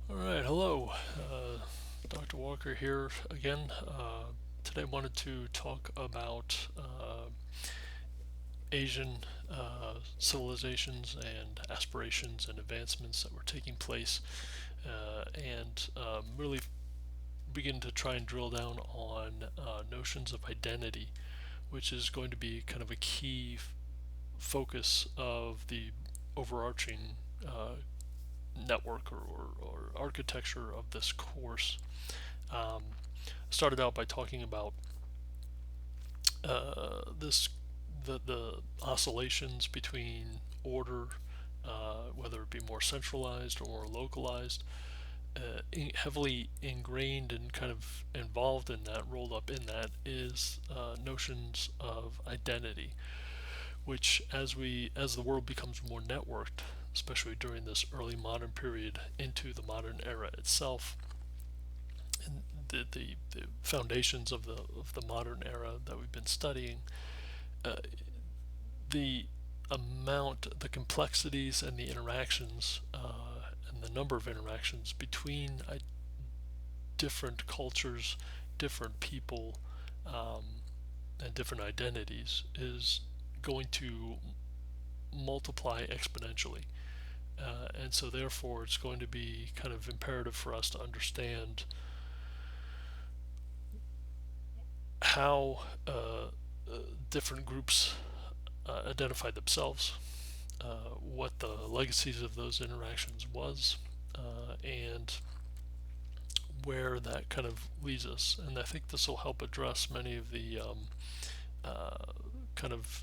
All right, hello. Dr. Walker here again. Today I wanted to talk about Asian civilizations and aspirations and advancements that were taking place, and really begin to try and drill down on notions of identity, which is going to be kind of a key focus of the overarching uh, network or architecture of this course. Um, Started out by talking about this the oscillations between order, whether it be more centralized or more localized, heavily ingrained and kind of involved in that, rolled up in that, is notions of identity, which as the world becomes more networked, especially during this early modern period into the modern era itself, and the foundations of the modern era that we've been studying, uh, the the complexities and the interactions, and the number of interactions between different cultures, different people, um, and different identities is going to multiply exponentially. And so, therefore, it's going to be kind of imperative for us to understand how different groups identify themselves, what the legacies of those interactions was, and where that kind of leads us. And I think this will help address many of the uh, kind of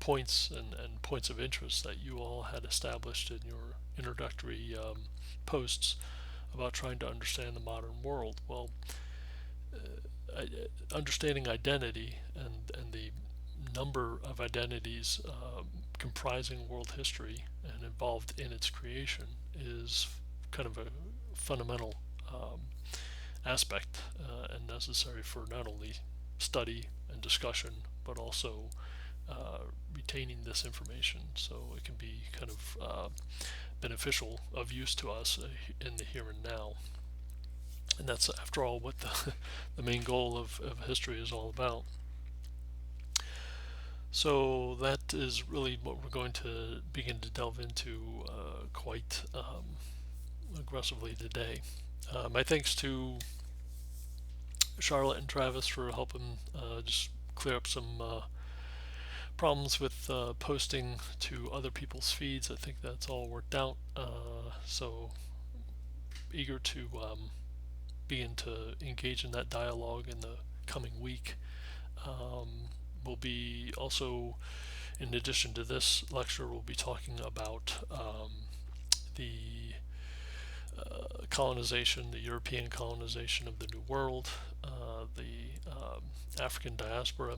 points and points of interest that you all had established in your introductory posts about trying to understand the modern world. Well, understanding identity and the number of identities comprising world history and involved in its creation is kind of a fundamental um, aspect and necessary for not only study and discussion, but also uh, retaining this information so it can be kind of beneficial of use to us in the here and now. And that's, after all, what the main goal of history is all about. So that is really what we're going to begin to delve into quite aggressively today. My thanks to Charlotte and Travis for helping just clear up some problems with posting to other people's feeds. I think that's all worked out. So eager to begin to engage in that dialogue in the coming week. Um, we'll be also, in addition to this lecture, we'll be talking about the colonization, the European colonization of the New World, the African diaspora,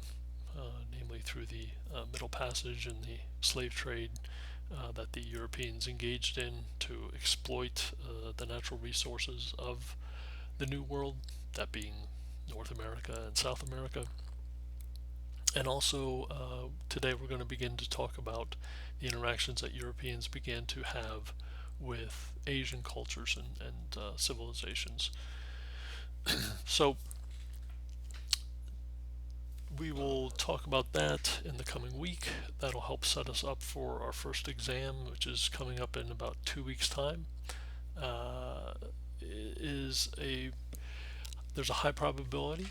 namely through the Middle Passage and the slave trade that the Europeans engaged in to exploit the natural resources of the New World, that being North America and South America. And also, today we're going to begin to talk about the interactions that Europeans began to have with Asian cultures and civilizations. So, we will talk about that in the coming week. That'll help set us up for our first exam, which is coming up in about 2 weeks' time. Uh, is a There's a high probability,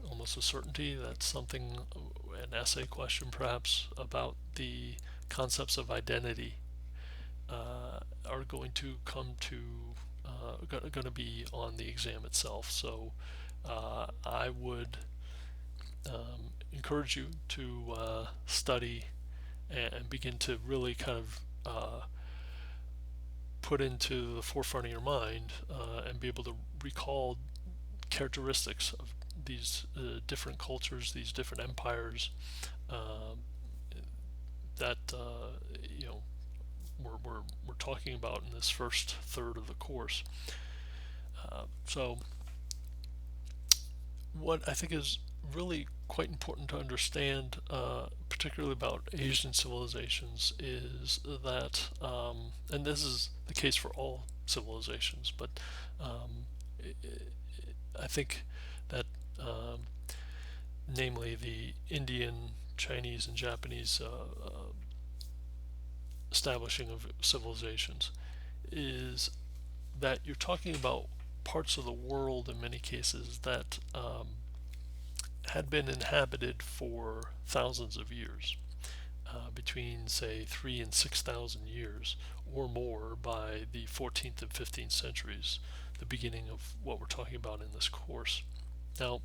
almost a certainty, that something, an essay question perhaps, about the concepts of identity are going to come to going to be on the exam itself. So I would encourage you to study and begin to really kind of put into the forefront of your mind and be able to recall characteristics of these different cultures, these different empires um, that you know we're talking about in this first third of the course. So, what I think is really quite important to understand, particularly about Asian civilizations, is that, and this is the case for all civilizations. But um, I think that, um, namely the Indian, Chinese, and Japanese establishing of civilizations, is that you're talking about parts of the world in many cases that had been inhabited for thousands of years, between say 3 and 6,000 years or more by the 14th and 15th centuries, the beginning of what we're talking about in this course. Now,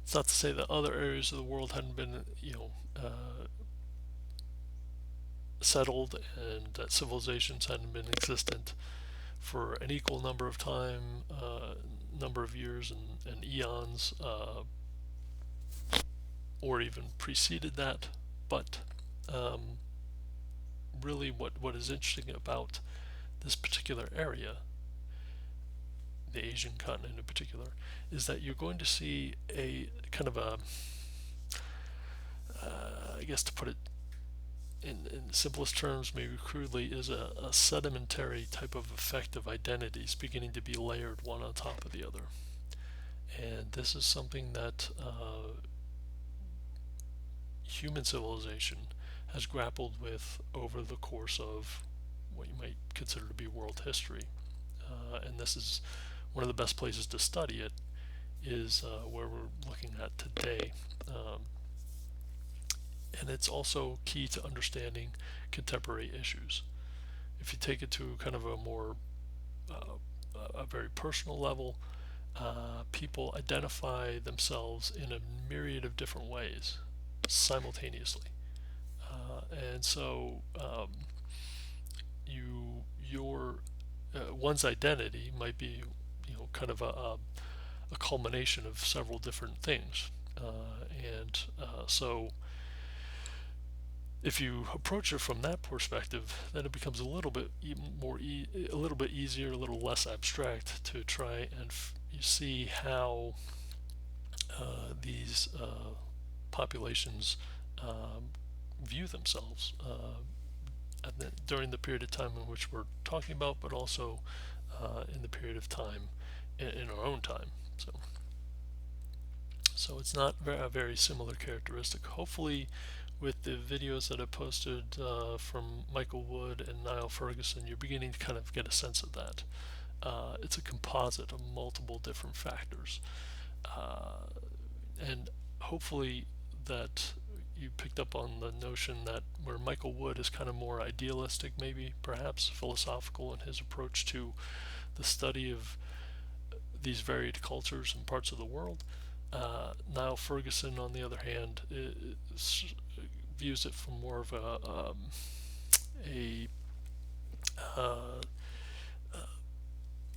it's not to say that other areas of the world hadn't been, settled, and that civilizations hadn't been existent for an equal number of number of years and eons, or even preceded that. But um, really, what is interesting about this particular area, the Asian continent in particular, is that you're going to see a kind of a, I guess to put it in the simplest terms, maybe crudely, is a sedimentary type of effect of identities beginning to be layered one on top of the other. And this is something that human civilization has grappled with over the course of what you might consider to be world history. And this is one of the best places to study it, is where we're looking at today. And it's also key to understanding contemporary issues. If you take it to kind of a more a very personal level, people identify themselves in a myriad of different ways simultaneously, and so your one's identity might be, kind of a culmination of several different things, and so if you approach it from that perspective, then it becomes a little bit a little bit easier, a little less abstract to try and you see how these populations um, view themselves during the period of time in which we're talking about, but also in the period of time in our own time. So it's not a very similar characteristic. Hopefully, with the videos that I posted from Michael Wood and Niall Ferguson, you're beginning to kind of get a sense of that. It's a composite of multiple different factors. And hopefully that you picked up on the notion that where Michael Wood is kind of more idealistic, maybe perhaps philosophical in his approach to the study of these varied cultures and parts of the world, Niall Ferguson, on the other hand, views it from more of a uh,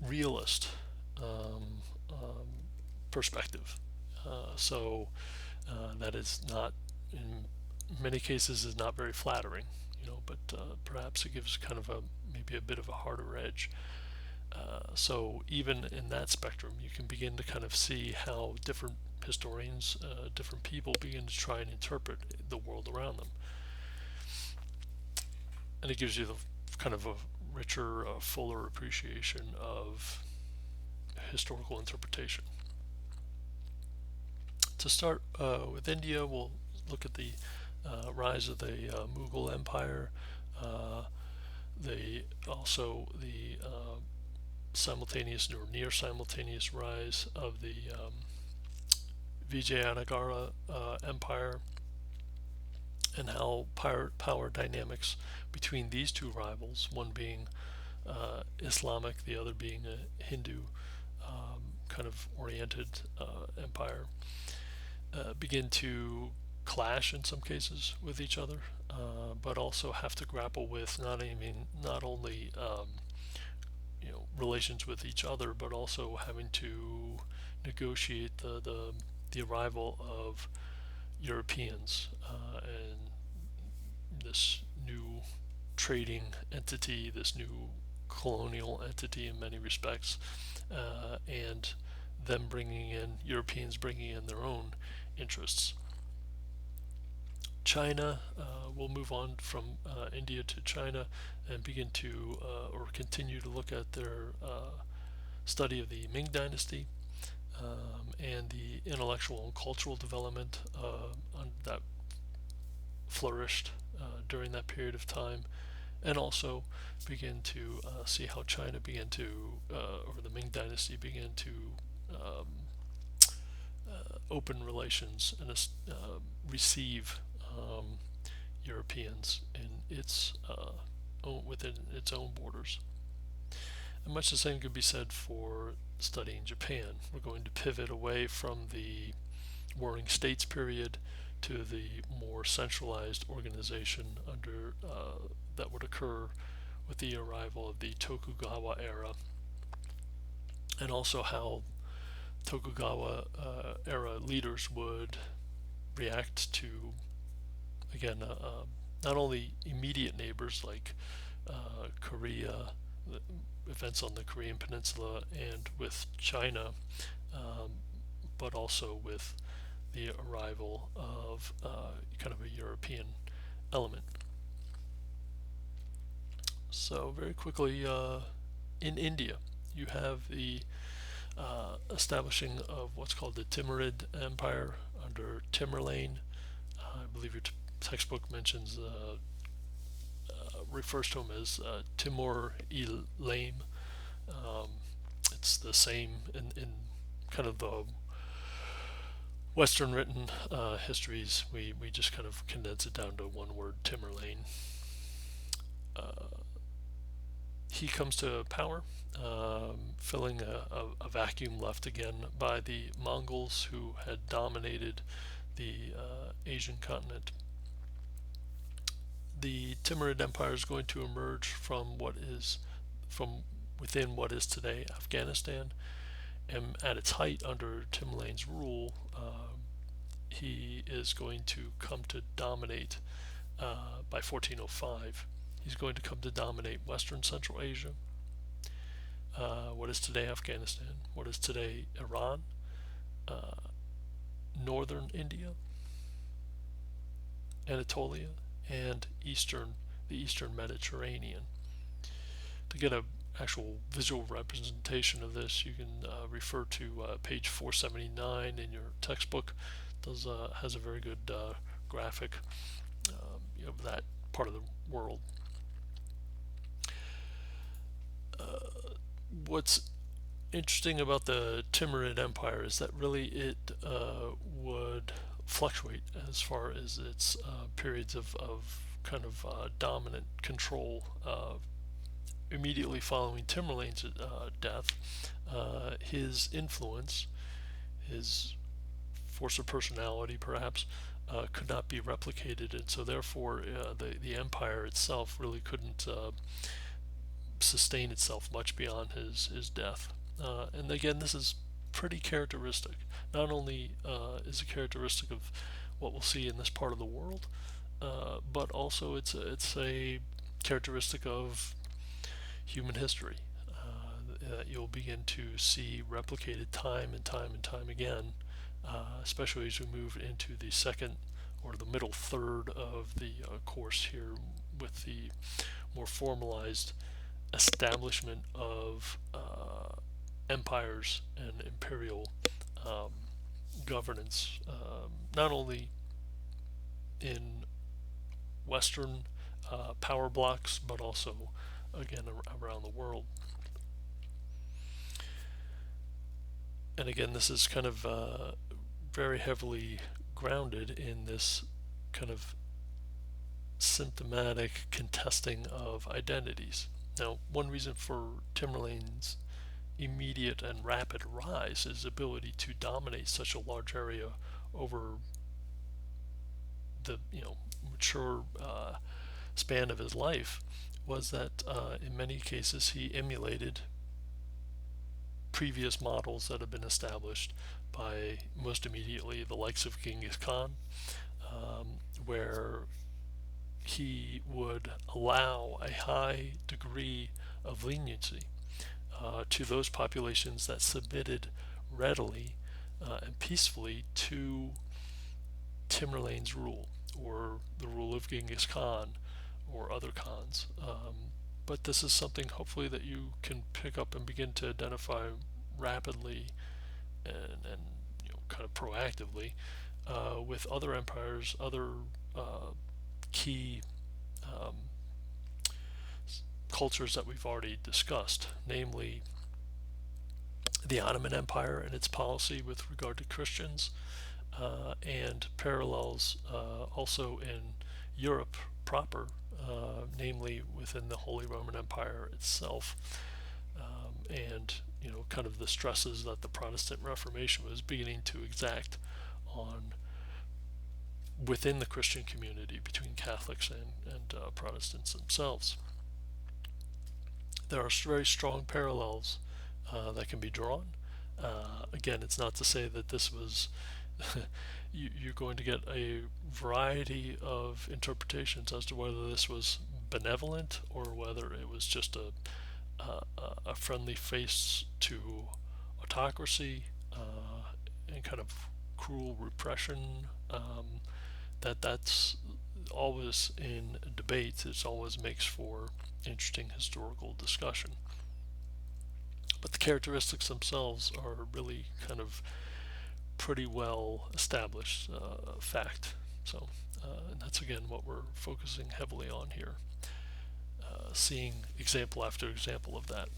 realist perspective. So that is not, in many cases, is not very flattering, but perhaps it gives kind of maybe a bit of a harder edge. So even in that spectrum, you can begin to kind of see how different historians, different people begin to try and interpret the world around them. And it gives you the kind of a richer, fuller appreciation of historical interpretation. To start with India, we'll look at the rise of the Mughal Empire, the simultaneous or near simultaneous rise of the Vijayanagara Empire, and how power dynamics between these two rivals, one being Islamic, the other being a Hindu kind of oriented empire, begin to clash in some cases with each other, but also have to grapple with not only relations with each other, but also having to negotiate the arrival of Europeans and this new trading entity, this new colonial entity in many respects, and Europeans bringing in their own interests. China, we'll move on from India to China and begin to or continue to look at their study of the Ming Dynasty and the intellectual and cultural development that flourished during that period of time, and also begin to see how China began to, or the Ming Dynasty began to um, open relations and receive Europeans in within its own borders. And much the same could be said for studying Japan. We're going to pivot away from the Warring States period to the more centralized organization that would occur with the arrival of the Tokugawa era, and also how Tokugawa era leaders would react to, again, not only immediate neighbors like Korea, the events on the Korean Peninsula, and with China, um, but also with the arrival of kind of a European element. So, very quickly, in India, you have the establishing of what's called the Timurid Empire under Tamerlane. I believe your textbook mentions refers to him as Timur-i-Lame. Um, it's the same in kind of the Western written histories. We just kind of condense it down to one word, Tamerlane. Uh, he comes to power, filling a vacuum left again by the Mongols, who had dominated the Asian continent. The Timurid Empire is going to emerge from within what is today Afghanistan, and at its height under Tamerlane's rule, he is going to come to dominate by 1405. He's going to come to dominate Western Central Asia, what is today Afghanistan, what is today Iran, uh, northern India, Anatolia, and the Eastern Mediterranean. To get an actual visual representation of this, you can refer to page 479 in your textbook. Does has a very good graphic of that part of the world. What's interesting about the Timurid Empire is that really it would fluctuate as far as its periods of kind of dominant control. Immediately following Tamerlane's death, his influence, his force of personality perhaps, could not be replicated, and so therefore the empire itself really couldn't sustain itself much beyond his death. And again, this is pretty characteristic. Not only is it characteristic of what we'll see in this part of the world, but also it's a characteristic of human history that you'll begin to see replicated time and time and time again, especially as we move into the second or the middle third of the course here with the more formalized establishment of empires and imperial um, governance, not only in Western power blocks, but also again around the world. And again, this is kind of very heavily grounded in this kind of symptomatic contesting of identities. Now, one reason for Tamerlane's immediate and rapid rise, his ability to dominate such a large area over the mature span of his life, was that in many cases he emulated previous models that have been established by most immediately the likes of Genghis Khan, where he would allow a high degree of leniency to those populations that submitted readily and peacefully to Tamerlane's rule, or the rule of Genghis Khan or other Khans. But this is something hopefully that you can pick up and begin to identify rapidly and kind of proactively with other empires, other key um, cultures that we've already discussed, namely the Ottoman Empire and its policy with regard to Christians, and parallels also in Europe proper, namely within the Holy Roman Empire itself, and kind of the stresses that the Protestant Reformation was beginning to exact on within the Christian community between Catholics and Protestants themselves. There are very strong parallels that can be drawn. Again, it's not to say that this was you're going to get a variety of interpretations as to whether this was benevolent or whether it was just a friendly face to autocracy and kind of cruel repression. That's always in debate. It always makes for interesting historical discussion. But the characteristics themselves are really kind of pretty well established fact. So and that's again what we're focusing heavily on here, seeing example after example of that.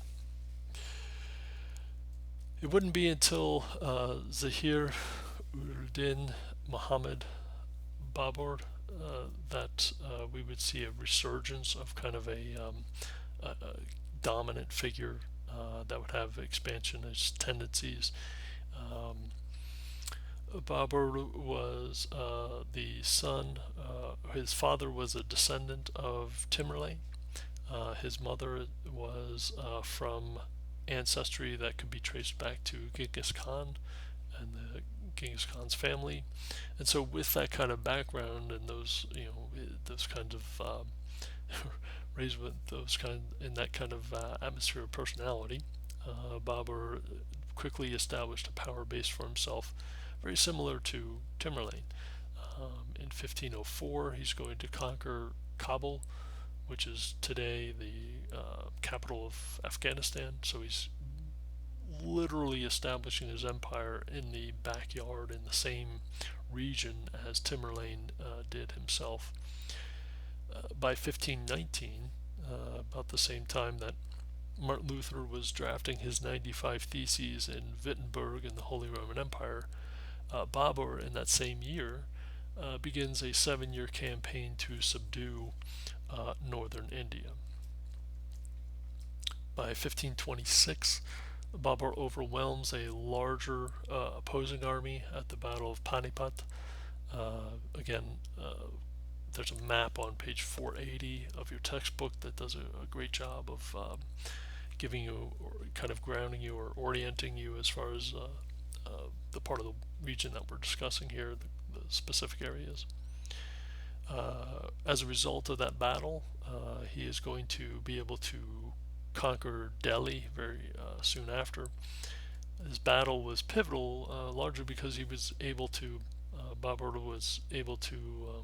It wouldn't be until Zahir Uddin Muhammad Babur that we would see a resurgence of kind of a dominant figure that would have expansionist tendencies. Babur was the son, his father was a descendant of Timurlane. His mother was from ancestry that could be traced back to Genghis Khan and the Genghis Khan's family. And so with that kind of background and those kinds of raised with those kind in that kind of atmosphere of personality, Babur quickly established a power base for himself, very similar to Timurlane. In 1504, he's going to conquer Kabul, which is today the capital of Afghanistan. So he's literally establishing his empire in the backyard in the same region as Timurlane did himself. By 1519, about the same time that Martin Luther was drafting his 95 Theses in Wittenberg in the Holy Roman Empire, Babur in that same year begins a 7-year campaign to subdue northern India. By 1526, Babur overwhelms a larger opposing army at the Battle of Panipat. Again, there's a map on page 480 of your textbook that does a great job of giving you, or kind of grounding you or orienting you as far as the part of the region that we're discussing here, the specific areas. As a result of that battle, he is going to be able to conquer Delhi very soon after. His battle was pivotal, largely because he was able to, Babur was able to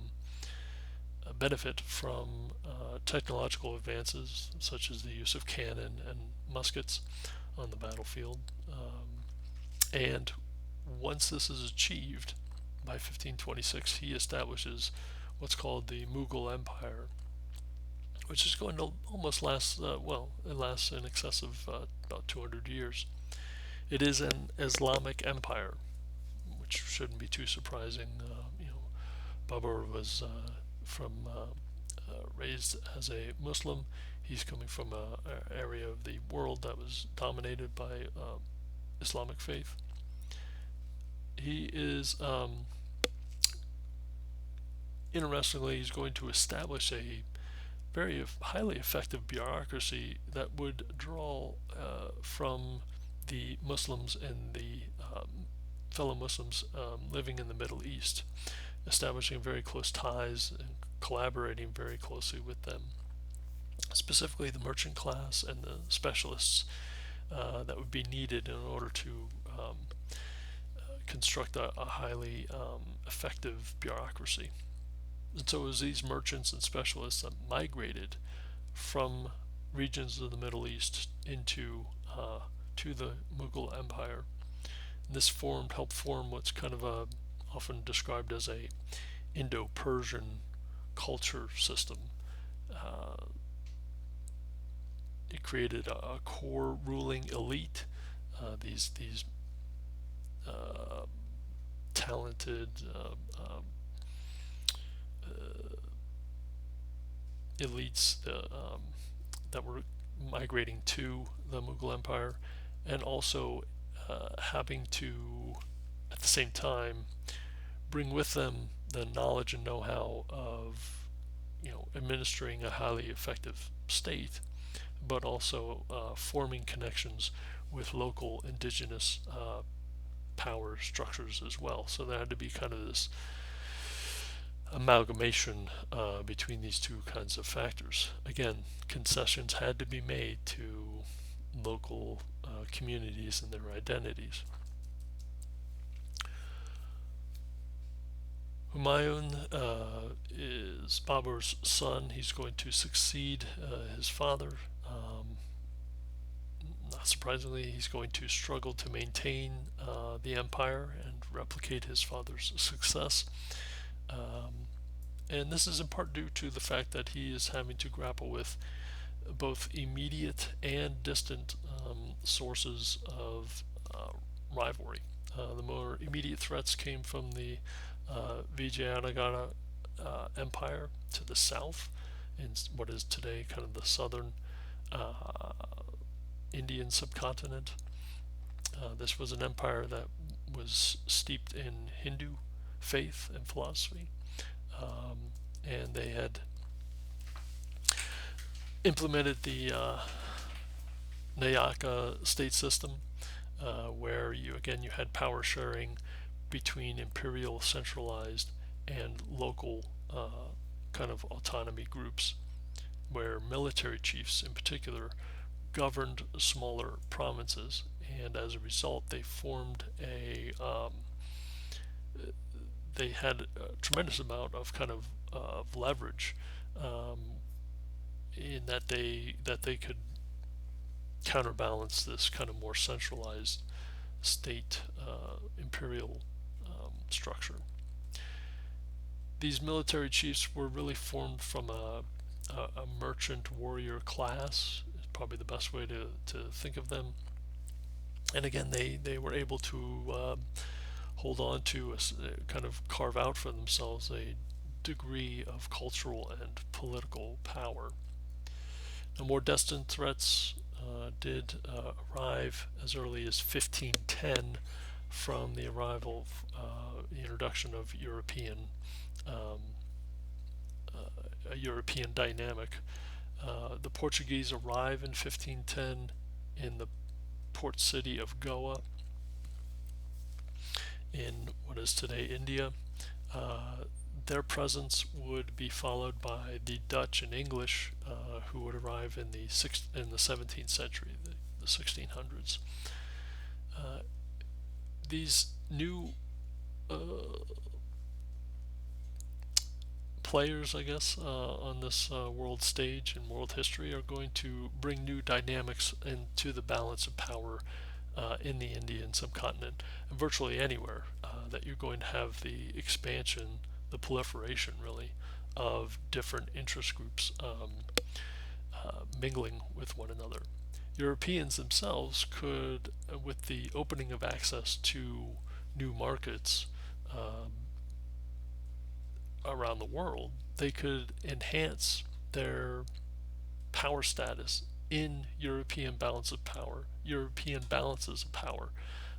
benefit from technological advances such as the use of cannon and muskets on the battlefield. And once this is achieved, by 1526, he establishes what's called the Mughal Empire, which is going to almost last, it lasts in excess of about 200 years. It is an Islamic empire, which shouldn't be too surprising. Babur was raised as a Muslim. He's coming from an area of the world that was dominated by Islamic faith. He is, interestingly, he's going to establish a very highly effective bureaucracy that would draw from the Muslims and the fellow Muslims living in the Middle East, establishing very close ties and collaborating very closely with them, specifically the merchant class and the specialists that would be needed in order to construct a highly effective bureaucracy. And so it was these merchants and specialists that migrated from regions of the Middle East into to the Mughal Empire. And this helped form what's kind of often described as a Indo-Persian culture system. Uh, it created a core ruling elite. These uh, talented elites that were migrating to the Mughal Empire, and also having to, at the same time, bring with them the knowledge and know-how of administering a highly effective state, but also forming connections with local indigenous power structures as well. So there had to be kind of this amalgamation between these two kinds of factors. Again, concessions had to be made to local communities and their identities. Humayun is Babur's son. He's going to succeed his father. Not surprisingly, he's going to struggle to maintain the empire and replicate his father's success. Um, and this is in part due to the fact that he is having to grapple with both immediate and distant sources of rivalry. The more immediate threats came from the Vijayanagara Empire to the south, in what is today kind of the southern uh, Indian subcontinent. This was an empire that was steeped in Hindu faith and philosophy, and they had implemented the Nayaka state system, where you had power sharing between imperial centralized and local kind of autonomy groups, where military chiefs in particular governed smaller provinces, and as a result they had a tremendous amount of kind of leverage, in that they could counterbalance this kind of more centralized state imperial structure. These military chiefs were really formed from a merchant warrior class, is probably the best way to think of them. And again, they were able to hold on to kind of carve out for themselves a degree of cultural and political power. Now, more distant threats did arrive as early as 1510 from the arrival, the introduction of um, a European dynamic. The Portuguese arrive in 1510 in the port city of Goa in what is today India. Their presence would be followed by the Dutch and English, who would arrive in the 17th century, the 1600s. These new uh, players, I guess, on this world stage and world history are going to bring new dynamics into the balance of power in the Indian subcontinent, and virtually anywhere that you're going to have the expansion, the proliferation, really, of different interest groups mingling with one another. Europeans themselves could, with the opening of access to new markets around the world, they could enhance their power status in European balances of power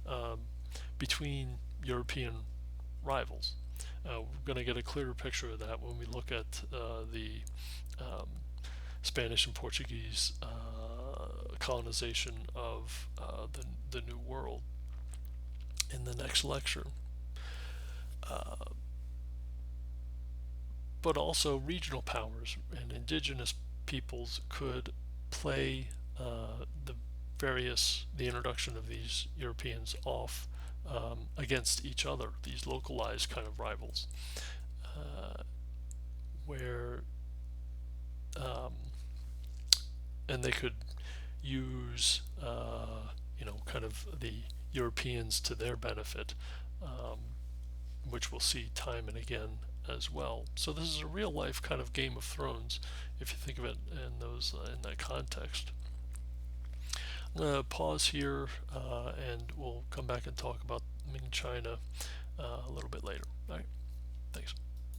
um, between European rivals. We're going to get a clearer picture of that when we look at the um, Spanish and Portuguese colonization of the New World in the next lecture. Uh, but also regional powers and indigenous peoples could play the introduction of these Europeans off against each other, these localized kind of rivals. Uh, where um, and they could use kind of the Europeans to their benefit, um, which we'll see time and again as well. So this is a real life kind of Game of Thrones, if you think of it in that context. I'm gonna pause here, and we'll come back and talk about Ming China a little bit later. All right, thanks.